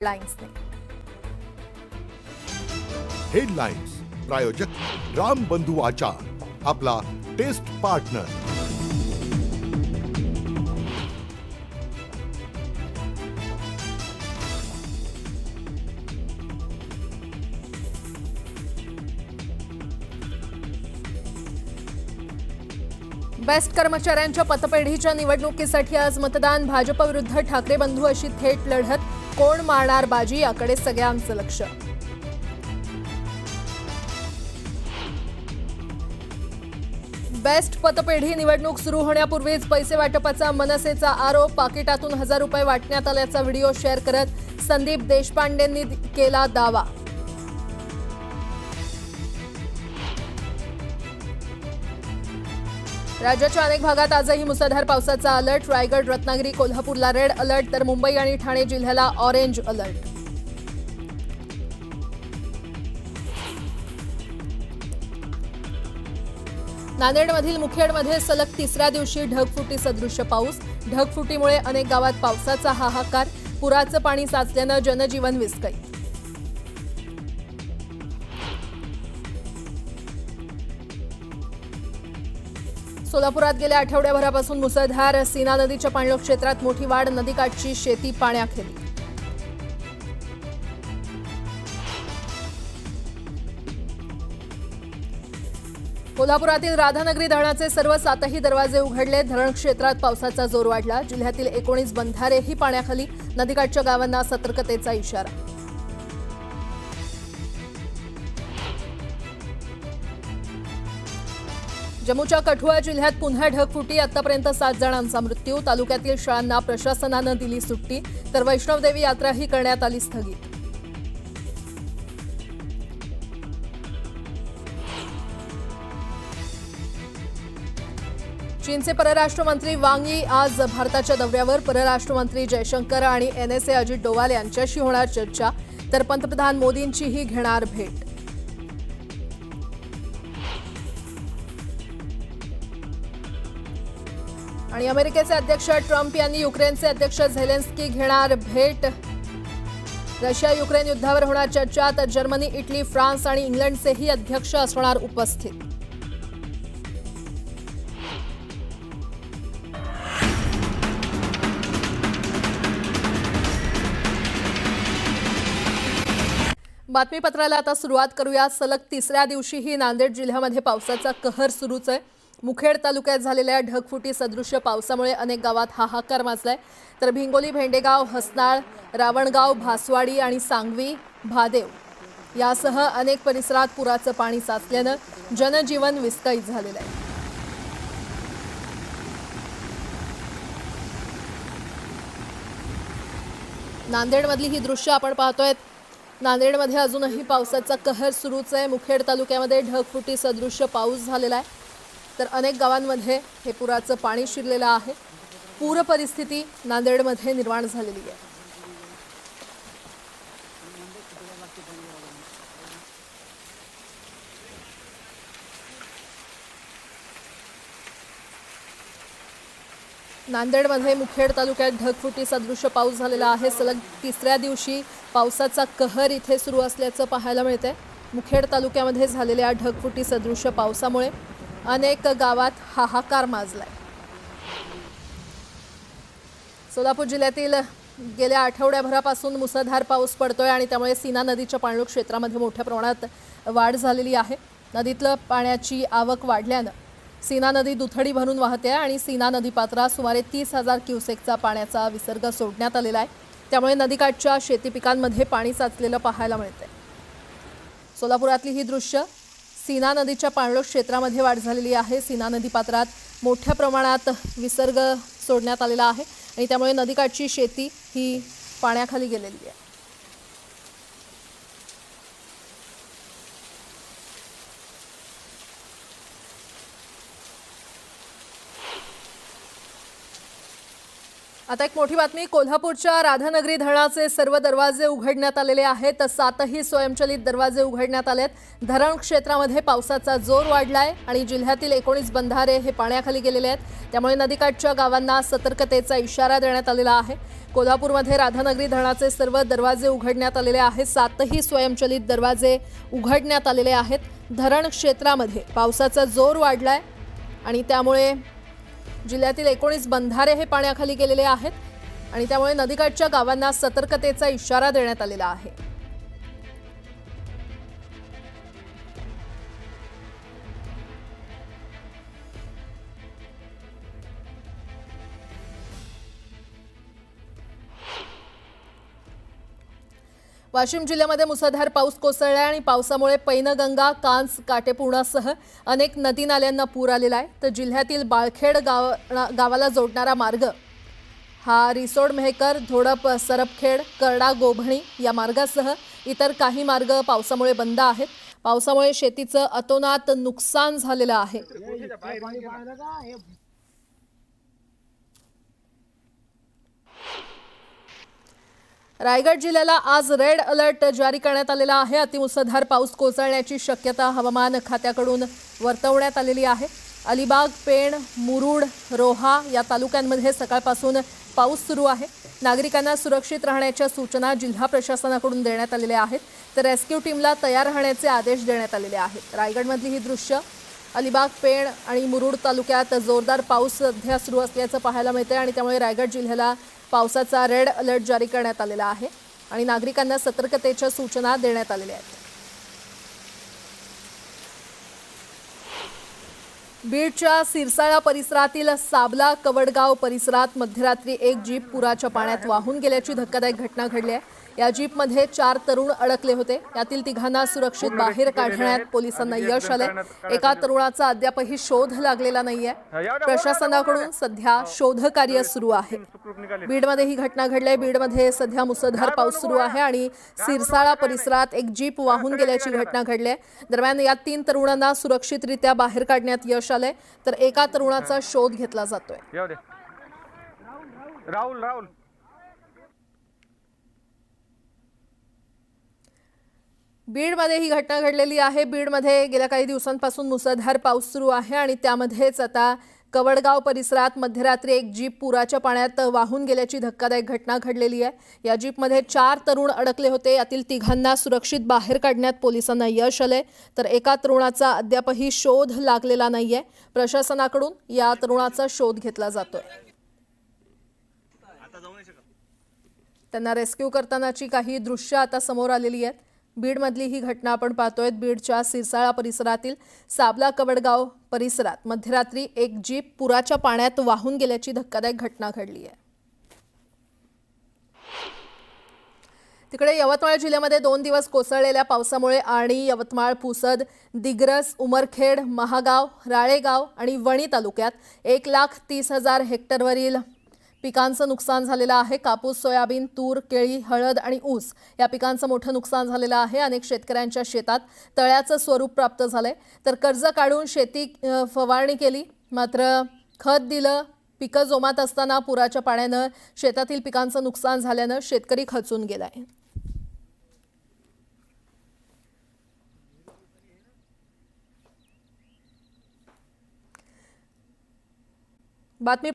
हेडलाइन्सने headlines प्रायोजक राम बंधू आचार, आपला टेस्ट पार्टनर। बेस्ट कर्मचाऱ्यांच्या पतपेढीच्या निवडणुकीसाठी आज मतदान। भाजप विरुद्ध ठाकरे बंधू अशी थेट लढत। कोण मारणार बाजी याकडे सगळ्यांचं लक्ष। बेस्ट पतपेढी निवडणूक सुरू होण्यापूर्वीच पैसे वाटपाचा मनसेचा आरोप। पाकिटातून 1000 रुपये वाटण्यात आल्याचा व्हिडिओ शेअर करत संदीप देशपांडेंनी केला दावा। राज्याच्या अनेक भागात आजही मुसळधार पावसाचा अलर्ट। रायगड, रत्नागिरी, कोल्हापूरला रेड अलर्ट तर मुंबई आणि ठाणे जिल्ह्याला ऑरेंज अलर्ट। नांदेडमधील मुखेडमध्ये सलग तिसऱ्या दिवशी ढगफुटी सदृश्य पाऊस। ढगफुटीमुळे अनेक गावात पावसाचा हाहाकार। पुराचं पाणी साचल्यानं जनजीवन विस्कळीत। सोलापुरात गेल्या आठवड्याभरापासून मुसळधार। सीना नदीच्या पाणलोट क्षेत्रात मोठी वाढ। नदीकाठची शेती पाण्याखाली। कोल्हापुरातील राधानगरी धरणाचे सर्व 7ही दरवाजे उघडले। धरण क्षेत्रात पावसाचा जोर वाढला। जिल्ह्यातील 19 बंधारेही पाण्याखाली। नदीकाठच्या गावांना सतर्कतेचा इशारा। जम्मूच्या कठुआ जिल्ह्यात पुन्हा ढगफुटी। आतापर्यंत 7 जणांचा मृत्यू। तालुक्यातील शाळांना प्रशासनानं दिली सुट्टी तर वैष्णवदेवी यात्राही करण्यात आली स्थगित। चीनचे परराष्ट्र मंत्री वांग यी आज भारताच्या दौऱ्यावर। परराष्ट्र मंत्री जयशंकर आणि NSA अजित डोवाल यांच्याशी होणार चर्चा तर पंतप्रधान मोदींचीही घेणार भेट। आणि अमेरिकेचे अध्यक्ष ट्रम्प यांनी युक्रेनचे अध्यक्ष झेलेन्स्की घेणार भेट। रशिया युक्रेन युद्धावर होणार चर्चा तर जर्मनी, इटली, फ्रान्स आणि इंग्लंडचेही अध्यक्ष असणार उपस्थित। बातमीपत्राला आता सुरुवात करूया। सलग तिसऱ्या दिवशीही नांदेड जिल्ह्यामध्ये पावसाचा कहर सुरूच आहे। मुखेड तालुक्यात झालेल्या ढगफुटी सदृश्य पावसामुळे अनेक गावात हाहाकार माजलाय तर भिंगोली, भेंडेगाव, हसनाळ, रावणगाव, भासवाडी आणि सांगवी, भादेव यासह अनेक परिसरात पुराचं पाणी साचल्यानं जनजीवन विस्कळीत झालेलं आहे। नांदेडमधली ही दृश्य आपण पाहतोय। नांदेडमध्ये अजूनही पावसाचा कहर सुरूच आहे। मुखेड तालुक्यामध्ये ढगफुटी सदृश्य पाऊस झालेला आहे तर अनेक गावांमध्ये हे पुराचं पाणी शिरलेलं आहे। पूर परिस्थिती नांदेडमध्ये निर्माण झालेली आहे। नांदेडमध्ये मुखेड तालुक्यात ढगफुटी सदृश्य पाऊस झालेला आहे। सलग तिसऱ्या दिवशी पावसाचा कहर इथे सुरू असल्याचं पाहायला मिळतंय। मुखेड तालुक्यामध्ये झालेल्या ढगफुटी सदृश्य पावसामुळे अनेक गावात हाहाकार माजलाय। सोलापूर जिल्ह्यातील गेल्या आठवड्याभरापासून मुसळधार पाऊस पडतोय आणि त्यामुळे सीना नदीच्या पाणलोट क्षेत्रामध्ये मोठ्या प्रमाणात वाढ झालेली आहे। नदीतलं पाण्याची आवक वाढल्यानं सीना नदी दुथडी भरून वाहते आणि सीना नदीपात्रात सुमारे 30,000 क्युसेकचा पाण्याचा विसर्ग सोडण्यात आलेला आहे। त्यामुळे नदीकाठच्या शेती पिकांमध्ये पाणी साचलेलं पाहायला मिळतंय। सोलापुरातली ही दृश्य। सीना नदीच्या पाणलोट क्षेत्रामध्ये वाढ झालेली आहे। सीना नदीपात्रात मोठ्या प्रमाणात विसर्ग सोडण्यात आलेला आहे आणि त्यामुळे नदीकाठची शेती ही पाण्याखाली गेलेली आहे। आता एक मोठी बातमी. कोल्हापूरच्या राधानगरी धरणाचे सर्व दरवाजे उघडण्यात आलेले आहेत. 7ही स्वयंचलित दरवाजे उघडण्यात आलेत. धरण क्षेत्रामध्ये पावसाचा जोर वाढलाय आणि जिल्ह्यातील 19 बंधारे हे पाण्याखाली गेलेले आहेत. त्यामुळे नदीकाठच्या गावांना सतर्कतेचा इशारा देण्यात आलेला आहे. कोल्हापूरमध्ये राधानगरी धरणाचे सर्व दरवाजे उघडण्यात आलेले आहेत. 7ही स्वयंचलित दरवाजे उघडण्यात आलेले आहेत. धरण क्षेत्रामध्ये पावसाचा जोर वाढलाय आणि त्यामुळे जिल्ह्यातील 19 बंधारे हे पाण्याखाली गेलेले आहेत आणि त्यामुळे नदीकाठच्या गावांना सतर्कतेचा इशारा देण्यात आलेला आहे. वाशिम जिल्ह्यामध्ये मुसळधार पाऊस कोसळला आणि पावसामुळे पैनगंगा, कांस, काटेपूर्णासह अनेक नदी नाल्यांना पूर आलेला आहे. तर जिल्ह्यातील बाळखेड गावाला जोडणारा मार्ग हा रिसोड मेहकर, धोडप, सरपखेड, करडा, गोभणी या मार्गासह इतर काही मार्ग पावसामुळे बंद आहेत. पावसामुळे शेतीचं अतोनात नुकसान झालेलं आहे. रायगड जिल्ह्याला आज रेड अलर्ट जारी करण्यात आलेला आहे. अतिमुसळधार पाऊस कोसळण्याची शक्यता हवामान खात्याकडून वर्तवण्यात आलेली आहे. अलिबाग, पेण, मुरुड, रोहा या तालुक्यांमध्ये सकाळपासून पाऊस सुरू आहे. नागरिकांना सुरक्षित राहण्याच्या सूचना जिल्हा प्रशासनाकडून देण्यात आलेल्या आहेत. तर रेस्क्यू टीमला तयार राहण्याचे आदेश देण्यात आलेले आहेत. रायगडमधली ही दृश्य अलिबाग, पेण आणि मुरुड तालुक्यात जोरदार पाऊस सध्या सुरू असल्याचं पाहायला मिळते आणि त्यामुळे रायगड जिल्ह्याला पावसाचा रेड अलर्ट जारी करण्यात आलेला आहे आणि नागरिकांना सतर्कतेच्या सूचना देण्यात आलेल्या आहेत. बीडच्या सिरसाळा परिसरातील साबला कवडगाव परिसरात मध्यरात्री एक जीप पुराच्या पाण्यात वाहून गेल्याची धक्कादायक घटना घडली आहे. या जीपमध्ये 4 तरुण अडकले होते. यातील तिघांना सुरक्षित बाहेर काढण्यात पोलिसांना यश आले. एका तरुणाचा अद्यापही शोध लागलेला नाहीये. प्रशासनाकडून सध्या शोध कार्य सुरू आहे. बीडमध्ये ही घटना घडली आहे. बीडमध्ये सध्या मुसळधार पाऊस सुरू आहे आणि सिरसाळा परिसरात एक जीप वाहून गेल्याची घटना घडली आहे. दरम्यान या 3 तरुणांना सुरक्षितरित्या बाहेर काढण्यात यश आलंय तर एका तरुणाचा शोध घेतला जातोय. राहुल बीडमध्ये ही घटना घडलेली आहे. बीडमध्ये गेल्या काही दिवसांपासून मुसळधार पाऊस सुरू आहे आणि त्यामध्येच आता कवडगाव परिसरात मध्यरात्री एक जीप पुराच्या पाण्यात वाहून गेल्याची धक्कादायक घटना घडलेली आहे. या जीपमध्ये 4 तरुण अडकले होते. यातील तिघांना सुरक्षित बाहेर काढण्यात पोलिसांना यश आलंय तर एका तरुणाचा अद्यापही शोध लागलेला नाहीये. प्रशासनाकडून या तरुणाचा शोध घेतला जातोय. त्यांना रेस्क्यू करतानाची काही दृश्य आता समोर आलेली आहेत. बीडमधली ही घटना आपण पाहतोय. बीडच्या सिरसाळा परिसरातील साबला कवडगाव परिसरात मध्यरात्री एक जीप पुराच्या पाण्यात वाहून गेल्याची धक्कादायक घटना घडली आहे. तिकडे यवतमाळ जिल्ह्यामध्ये 2 दिवस कोसळलेल्या पावसामुळे आणि यवतमाळ, पुसद, दिग्रस, उमरखेड, महागाव, राळेगाव आणि वणी तालुक्यात 1,30,000 हेक्टरवरील पिकांचं नुकसान झालेलं आहे. कापूस, सोयाबीन, तूर, केळी, हळद आणि ऊस या पिकांचं मोठं नुकसान झालेलं आहे. अनेक शेतकऱ्यांच्या शेतात तळ्याचं स्वरूप प्राप्त झालंय तर कर्ज काढून शेती फवारणी केली मात्र खत दिलं. पिकं जोमात असताना पुराच्या पाण्यानं शेतातील पिकांचं नुकसान झाल्यानं शेतकरी खचून गेलाय. बातमी